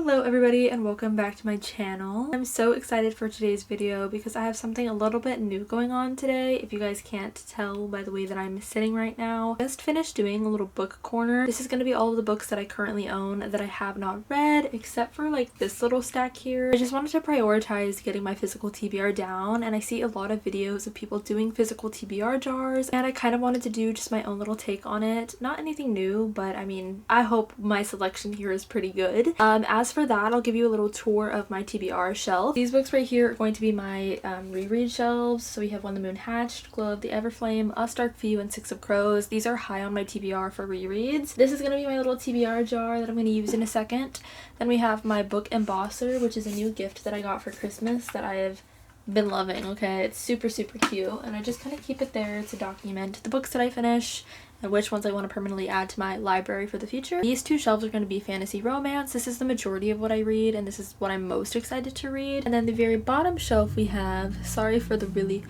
Hello everybody and welcome back to my channel. I'm so excited for today's video because I have something a little bit new going on today. If you guys can't tell by the way that I'm sitting right now, I just finished doing a little book corner. This is going to be all of the books that I currently own that I have not read, except for like this little stack here. I just wanted to prioritize getting my physical TBR down, and I see a lot of videos of people doing physical TBR jars, and I kind of wanted to do just my own little take on it. Not anything new, but I mean, I hope my selection here is pretty good. As for that, I'll give you a little tour of my TBR shelf. These books right here are going to be my reread shelves. So we have When the Moon Hatched, Glow of the Everflame, Us Dark Few, and Six of Crows. These are high on my TBR for rereads. This is going to be my little TBR jar that I'm going to use in a second. Then we have my book embosser, which is a new gift that I got for Christmas that I have been loving. Okay, it's super cute, and I just kind of keep it there to document the books that I finish and which ones I want to permanently add to my library for the future. These two shelves are going to be fantasy romance. This is the majority of what I read, and this is what I'm most excited to read. And then the very bottom shelf we have, sorry for the really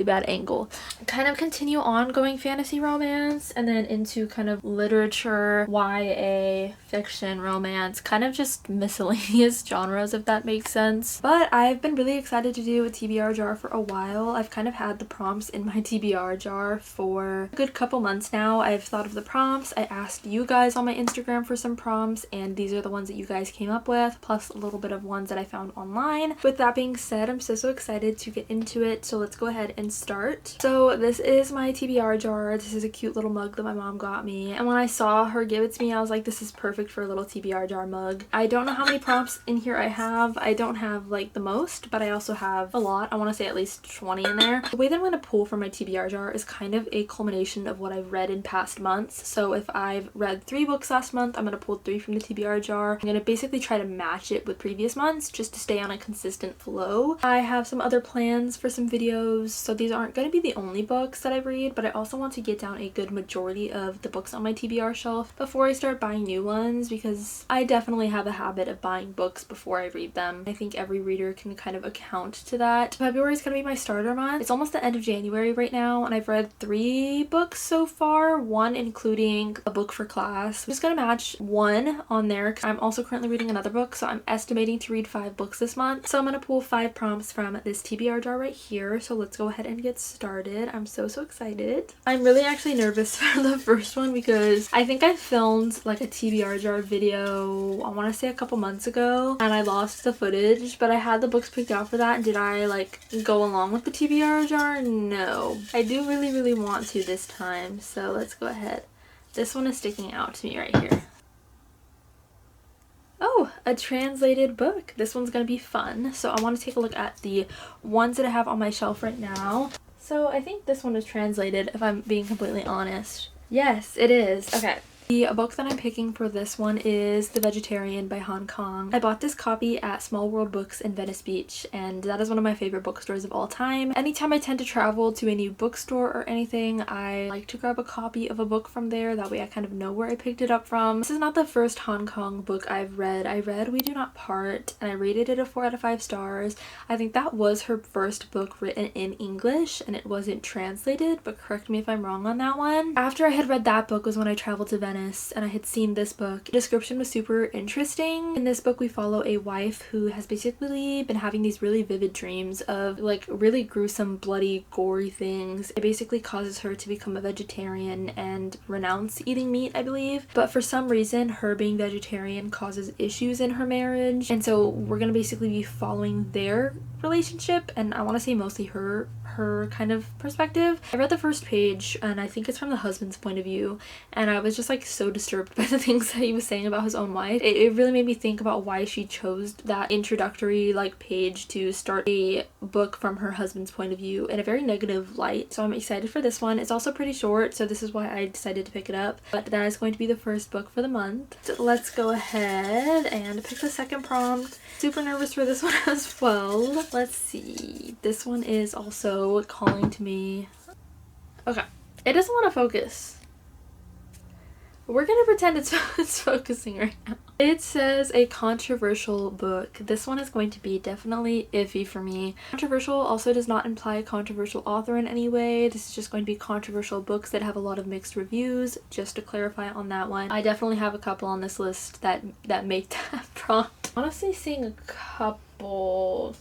bad angle, kind of continue on going fantasy romance and then into kind of literature, YA, fiction, romance, kind of just miscellaneous genres, if that makes sense. But I've been really excited to do a TBR jar for a while. I've kind of had the prompts in my TBR jar for a good couple months now. I've thought of the prompts. I asked you guys on my Instagram for some prompts, and these are the ones that you guys came up with, plus a little bit of ones that I found online. With that being said, I'm so excited to get into it, so let's go ahead and start. So this is my TBR jar. This is a cute little mug that my mom got me, and when I saw her give it to me, I was like, this is perfect for a little TBR jar mug. I don't know how many prompts in here I have. I don't have like the most, but I also have a lot. I want to say at least 20 in there. The way that I'm going to pull from my TBR jar is kind of a culmination of what I've read in past months. So if I've read 3 books last month, I'm going to pull 3 from the TBR jar. I'm going to basically try to match it with previous months just to stay on a consistent flow. I have some other plans for some videos, so these aren't going to be the only books that I read, but I also want to get down a good majority of the books on my TBR shelf before I start buying new ones, because I definitely have a habit of buying books before I read them. I think every reader can kind of account to that. February is going to be my starter month. It's almost the end of January right now, and I've read 3 books so far, 1 including a book for class. I'm just going to match 1 on there because I'm also currently reading another book, so I'm estimating to read 5 books this month. So I'm going to pull 5 prompts from this TBR jar right here, so let's go ahead and get started. I'm so excited. I'm really actually nervous for the first one because I think I filmed like a TBR jar video, I want to say a couple months ago, and I lost the footage, but I had the books picked out for that. And did I like go along with the TBR jar? No. I do really want to this time, so let's go ahead. This one is sticking out to me right here. Oh, a translated book. This one's gonna be fun. So I want to take a look at the ones that I have on my shelf right now. So I think this one is translated, if I'm being completely honest. Yes, it is. Okay. The book that I'm picking for this one is The Vegetarian by Hong Kong. I bought this copy at Small World Books in Venice Beach, and that is one of my favorite bookstores of all time. Anytime I tend to travel to a new bookstore or anything, I like to grab a copy of a book from there. That way I kind of know where I picked it up from. This is not the first Hong Kong book I've read. I read We Do Not Part, and I rated it a 4 out of 5 stars. I think that was her first book written in English, and it wasn't translated, but correct me if I'm wrong on that one. After I had read that book was when I traveled to Venice and I had seen this book. The description was super interesting. In this book we follow a wife who has basically been having these really vivid dreams of like really gruesome, bloody, gory things. It basically causes her to become a vegetarian and renounce eating meat, I believe. But for some reason, her being vegetarian causes issues in her marriage, and so we're gonna basically be following their relationship, and I want to say mostly her kind of perspective. I read the first page, and I think it's from the husband's point of view, and I was just like so disturbed by the things that he was saying about his own wife. It really made me think about why she chose that introductory like page to start a book from her husband's point of view in a very negative light. So I'm excited for this one. It's also pretty short, so this is why I decided to pick it up, but that is going to be the first book for the month. So let's go ahead and pick the second prompt. Super nervous for this one as well. Let's see. This one is also calling to me. Okay. It doesn't want to focus. We're gonna pretend it's focusing right now. It says a controversial book. This one is going to be definitely iffy for me. Controversial also does not imply a controversial author in any way. This is just going to be controversial books that have a lot of mixed reviews, just to clarify on that one. I definitely have a couple on this list that make that prompt Honestly seeing a couple.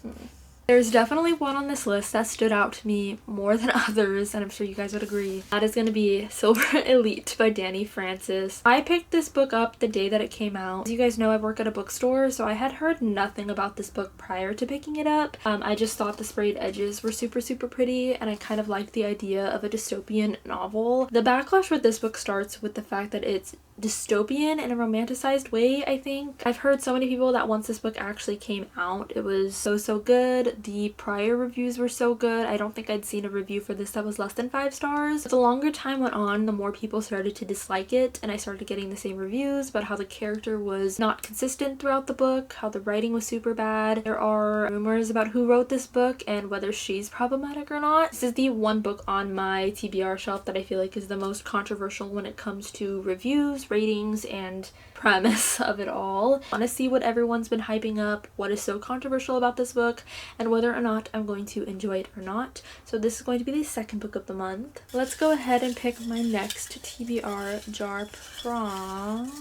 There's definitely one on this list that stood out to me more than others, and I'm sure you guys would agree. That is going to be Silver Elite by Danny Francis. I picked this book up the day that it came out. As you guys know, I work at a bookstore, so I had heard nothing about this book prior to picking it up. I just thought the sprayed edges were super pretty, and I kind of liked the idea of a dystopian novel. The backlash with this book starts with the fact that it's dystopian in a romanticized way, I think. I've heard so many people that once this book actually came out, it was so good. The prior reviews were so good. I don't think I'd seen a review for this that was less than 5 stars. But the longer time went on, the more people started to dislike it, and I started getting the same reviews about how the character was not consistent throughout the book, how the writing was super bad. There are rumors about who wrote this book and whether she's problematic or not. This is the one book on my TBR shelf that I feel like is the most controversial when it comes to reviews, ratings, and premise of it all. I want to see what everyone's been hyping up, what is so controversial about this book, and whether or not I'm going to enjoy it or not. So this is going to be the second book of the month. Let's go ahead and pick my next TBR jar prompt.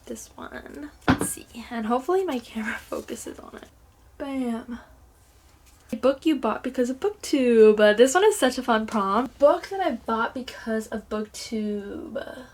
This one. Let's see. And hopefully my camera focuses on it. Bam. A book you bought because of BookTube. This one is such a fun prompt. Book that I bought because of BookTube.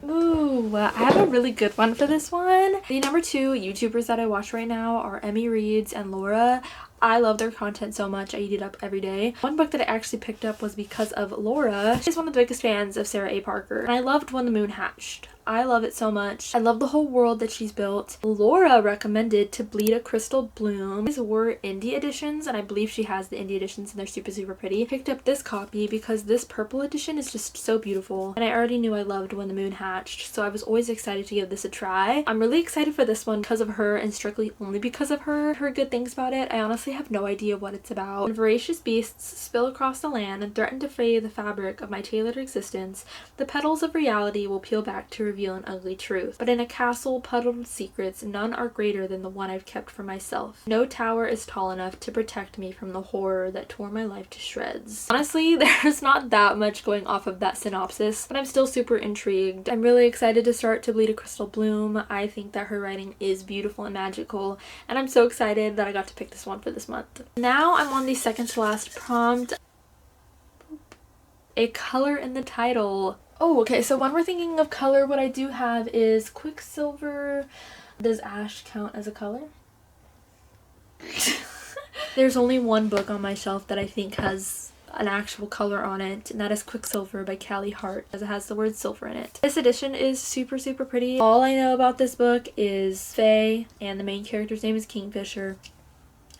Ooh, I have a really good one for this one. The number 2 YouTubers that I watch right now are Emmy Reeds and Laura. I love their content so much. I eat it up every day. One book that I actually picked up was because of Laura. She's one of the biggest fans of Sarah A. Parker. And I loved When the Moon Hatched. I love it so much. I love the whole world that she's built. Laura recommended To Bleed a Crystal Bloom. These were indie editions, and I believe she has the indie editions, and they're super pretty. I picked up this copy because this purple edition is just so beautiful, and I already knew I loved When the Moon Hatched, so I was always excited to give this a try. I'm really excited for this one because of her, and strictly only because of her. I've heard good things about it. I honestly have no idea what it's about. When voracious beasts spill across the land and threaten to fray the fabric of my tailored existence, the petals of reality will peel back to reveal an ugly truth. But in a castle puddled with secrets, none are greater than the one I've kept for myself. No tower is tall enough to protect me from the horror that tore my life to shreds. Honestly, there's not that much going off of that synopsis, but I'm still super intrigued. I'm really excited to start To Bleed a Crystal Bloom. I think that her writing is beautiful and magical, and I'm so excited that I got to pick this one for this month. Now I'm on the second to last prompt. A color in the title. Oh, okay, so when we're thinking of color, what I do have is Quicksilver. Does ash count as a color? There's only one book on my shelf that I think has an actual color on it, and that is Quicksilver by Callie Hart, as it has the word silver in it. This edition is super pretty. All I know about this book is Faye, and the main character's name is Kingfisher.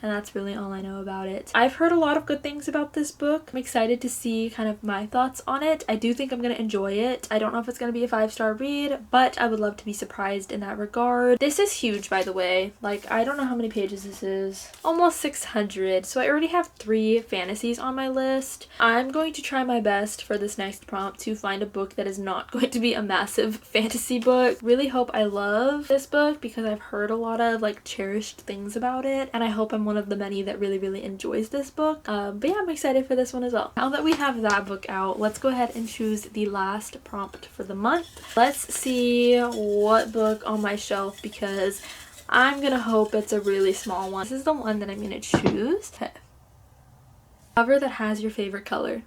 And that's really all I know about it. I've heard a lot of good things about this book. I'm excited to see kind of my thoughts on it. I do think I'm going to enjoy it. I don't know if it's going to be a 5-star read, but I would love to be surprised in that regard. This is huge, by the way. Like, I don't know how many pages this is. Almost 600. So I already have 3 fantasies on my list. I'm going to try my best for this next prompt to find a book that is not going to be a massive fantasy book. Really hope I love this book because I've heard a lot of like cherished things about it, and I hope I'm one of the many that really enjoys this book. But yeah, I'm excited for this one as well. Now that we have that book out, let's go ahead and choose the last prompt for the month. Let's see what book on my shelf, because I'm gonna hope it's a really small one. This is the one that I'm gonna choose. Okay. Cover that has your favorite color.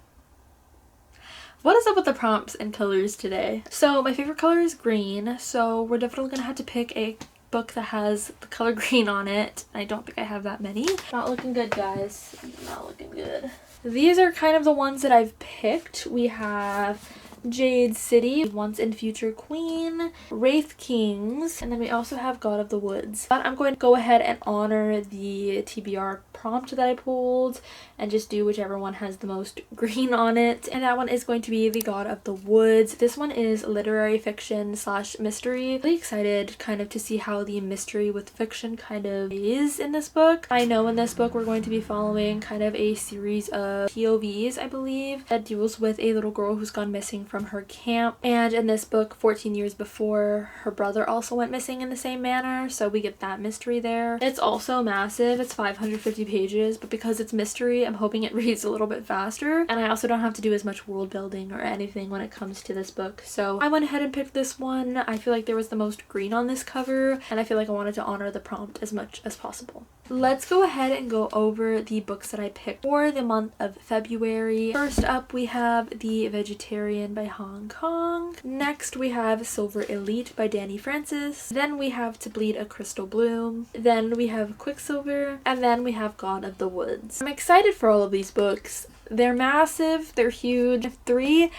What is up with the prompts and colors today? So my favorite color is green, so we're definitely gonna have to pick a book that has the color green on it. I don't think I have that many. Not looking good, guys. Not looking good. These are kind of the ones that I've picked. We have Jade City, Once and Future Queen, Wraith Kings, and then we also have God of the Woods. But I'm going to go ahead and honor the TBR prompt that I pulled and just do whichever one has the most green on it, and that one is going to be the God of the Woods. This one is literary fiction / mystery. Really excited kind of to see how the mystery with fiction kind of is in this book. I know in this book we're going to be following kind of a series of POVs, I believe, that deals with a little girl who's gone missing from her camp, and in this book 14 years before, her brother also went missing in the same manner, so we get that mystery there. It's also massive. It's 550 pages, but because it's mystery, I'm hoping it reads a little bit faster, and I also don't have to do as much world building or anything when it comes to this book. So I went ahead and picked this one. I feel like there was the most green on this cover, and I feel like I wanted to honor the prompt as much as possible. Let's go ahead and go over the books that I picked for the month of February. First up, we have The Vegetarian by Hong Kong. Next, we have Silver Elite by Danny Francis. Then we have To Bleed a Crystal Bloom. Then we have Quicksilver. And then we have God of the Woods. I'm excited for all of these books. They're massive, they're huge. 3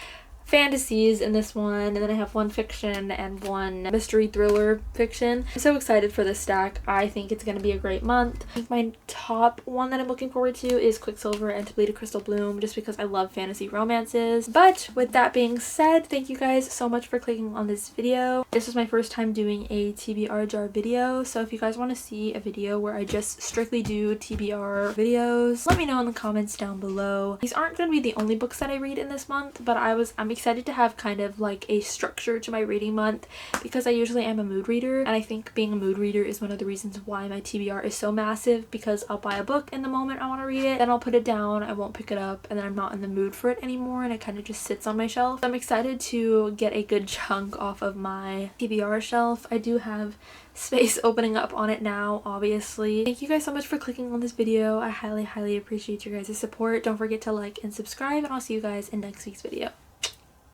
fantasies in this one, and then I have 1 fiction and 1 mystery thriller fiction. I'm so excited for this stack. I think it's going to be a great month. I think my top one that I'm looking forward to is Quicksilver and To Bleed a Crystal Bloom, just because I love fantasy romances. But with that being said, thank you guys so much for clicking on this video. This is my first time doing a TBR jar video, so if you guys want to see a video where I just strictly do TBR videos, let me know in the comments down below. These aren't going to be the only books that I read in this month, but I'm excited to have kind of like a structure to my reading month, because I usually am a mood reader, and I think being a mood reader is one of the reasons why my TBR is so massive, because I'll buy a book in the moment I want to read it, then I'll put it down, I won't pick it up, and then I'm not in the mood for it anymore, and it kind of just sits on my shelf. So I'm excited to get a good chunk off of my TBR shelf. I do have space opening up on it now, obviously. Thank you guys so much for clicking on this video. I highly appreciate your guys' support. Don't forget to like and subscribe, and I'll see you guys in next week's video.